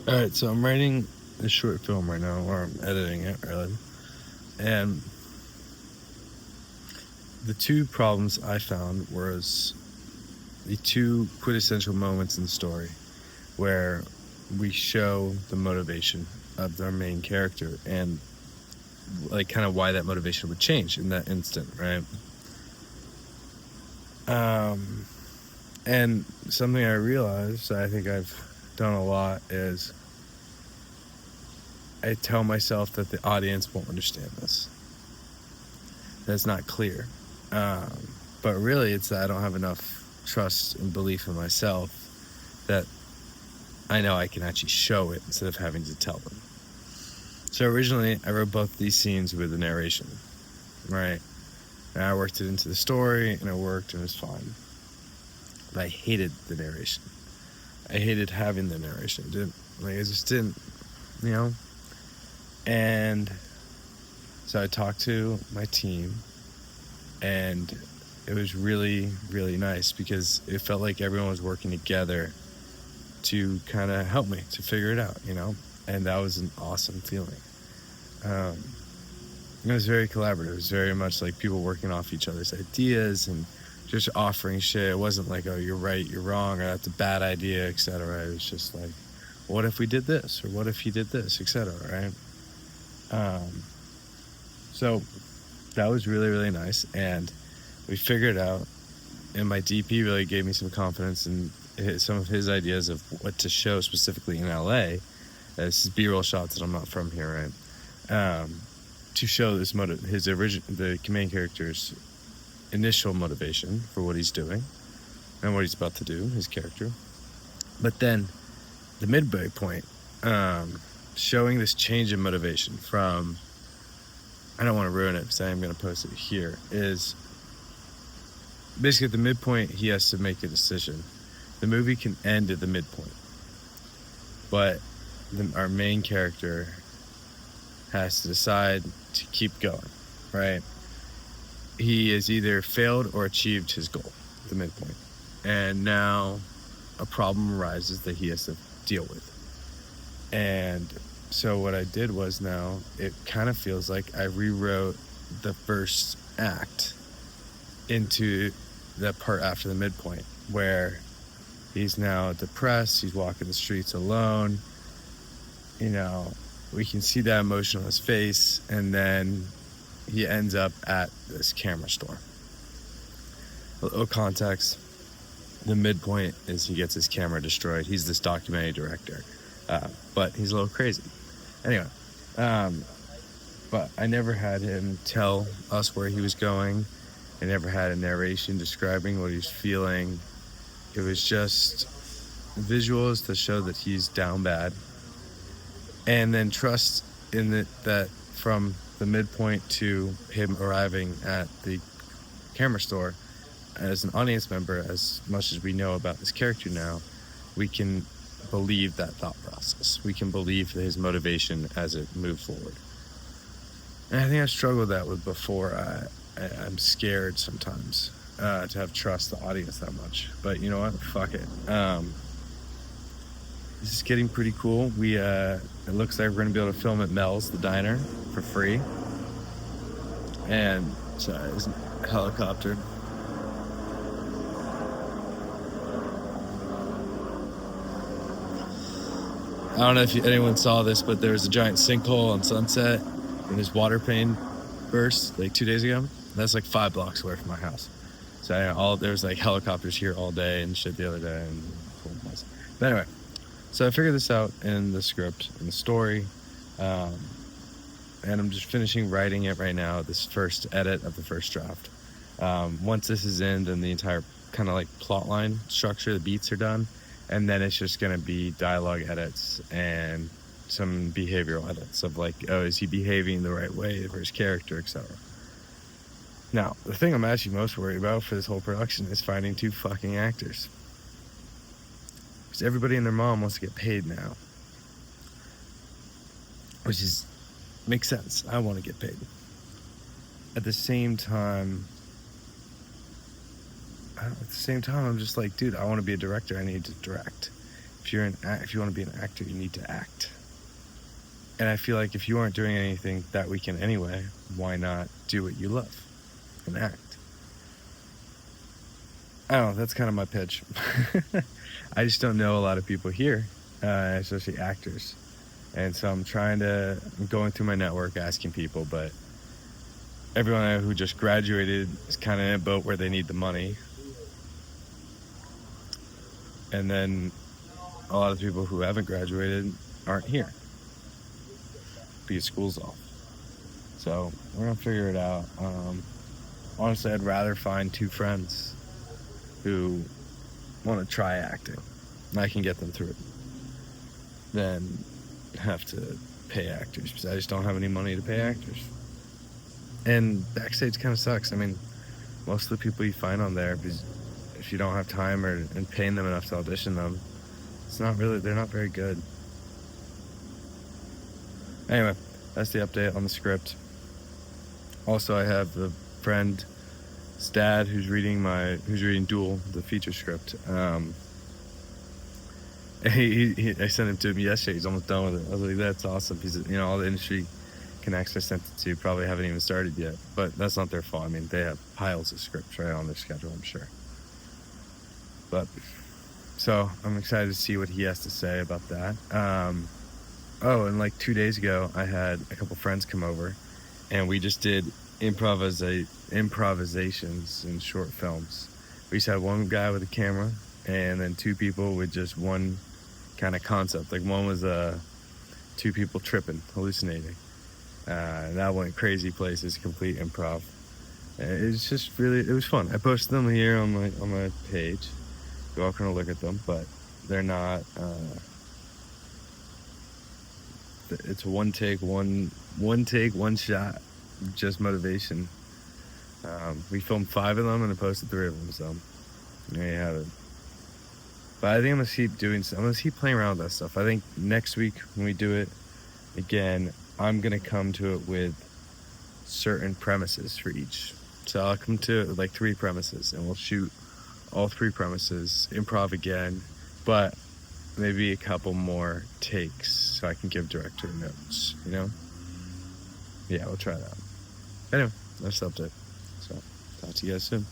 All right, so I'm writing a short film right now, or I'm editing it, really. And the two problems I found was the two quintessential moments in the story where we show the motivation of our main character and like kind of why that motivation would change in that instant, right? And something I realized, I think I've done a lot, is I tell myself that the audience won't understand this. That's not clear. But really, it's that I don't have enough trust and belief in myself that I know I can actually show it instead of having to tell them. So originally, I wrote both these scenes with the narration, right? And I worked it into the story, and it worked, and it was fine. But I hated the narration. I hated having the narration. I just didn't, you know? And so I talked to my team, and it was really, really nice because it felt like everyone was working together to kind of help me to figure it out, And that was an awesome feeling. It was very collaborative. It was very much like people working off each other's ideas and just offering shit. It wasn't like, oh, you're right, you're wrong, or that's a bad idea, etc. It was just like, what if we did this, or what if he did this, etc. Right? So that was really, really nice, and we figured it out. And my DP really gave me some confidence in some of his ideas of what to show specifically in LA. This is B-roll shots that I'm not from here, right? To show this the main character's initial motivation for what he's doing and what he's about to do, his character. But then the midway point, showing this change in motivation from, I don't want to ruin it because I am going to post it here, is basically at the midpoint he has to make a decision. The movie can end at the midpoint, but our main character has to decide to keep going, right? He has either failed or achieved his goal at the midpoint, and now a problem arises that he has to deal with. And so what I did was, now it kind of feels like I rewrote the first act into the part after the midpoint, where he's now depressed, he's walking the streets alone, we can see that emotion on his face, and then he ends up at this camera store. A little context, the midpoint is he gets his camera destroyed. He's this documentary director, but he's a little crazy. Anyway, but I never had him tell us where he was going. I never had a narration describing what he's feeling. It was just visuals to show that he's down bad, and then trust in that from the midpoint to him arriving at the camera store, as an audience member, as much as we know about this character now, we can believe that thought process. We can believe his motivation as it moved forward. And I think I struggled that with before. I'm scared sometimes to have trust the audience that much. But you know what? Fuck it. This is getting pretty cool. It looks like we're going to be able to film at Mel's, the diner, for free. And sorry, there's a helicopter. I don't know if anyone saw this, but there was a giant sinkhole on Sunset, and this water main burst like 2 days ago. That's like 5 blocks away from my house. So there was like helicopters here all day and shit the other day, and but anyway, so I figured this out in the script, in the story, and I'm just finishing writing it right now, this first edit of the first draft. Once this is in, then the entire kind of like plot line structure, the beats are done, and then it's just going to be dialogue edits and some behavioral edits of like, oh, is he behaving the right way for his character, etc. Now, the thing I'm actually most worried about for this whole production is finding 2 fucking actors. Because everybody and their mom wants to get paid now. Which makes sense. I want to get paid. At the same time, I'm just like, dude, I want to be a director. I need to direct. if you want to be an actor, you need to act. And I feel like if you aren't doing anything that weekend anyway, why not do what you love and act? I don't know, that's kind of my pitch. I just don't know a lot of people here, especially actors. And so I'm going through my network asking people, but everyone who just graduated is kind of in a boat where they need the money. And then a lot of people who haven't graduated aren't here because school's off. So we're gonna figure it out. Honestly, I'd rather find 2 friends who want to try acting, and I can get them through it, than have to pay actors, because I just don't have any money to pay actors. And backstage kind of sucks. I mean, most of the people you find on there, because if you don't have time and paying them enough to audition them, they're not very good. Anyway, that's the update on the script. Also, I have a friend's dad who's reading Duel, the feature script. I sent him to him yesterday. He's almost done with it. I was like, that's awesome. He's, all the industry connects I sent it to probably haven't even started yet, but that's not their fault. I mean, they have piles of scripts right on their schedule, I'm sure. But so I'm excited to see what he has to say about that. And like 2 days ago, I had a couple friends come over, and we just did improvisations in short films. We just had one guy with a camera, and then 2 people with just one kind of concept. Like one was 2 people tripping, hallucinating. That went crazy places, complete improv. It's just it was fun. I posted them here on my page. You're welcome to look at them, but they're not. It's one take, one shot, just motivation. We filmed 5 of them and I posted 3 of them, so there you have it. But I think I'm gonna keep playing around with that stuff. I think next week when we do it again, I'm gonna come to it with certain premises for each. So I'll come to like 3 premises, and we'll shoot all 3 premises, improv again, but maybe a couple more takes so I can give director notes, Yeah, we'll try that. Anyway, that's the update. So, talk to you guys soon.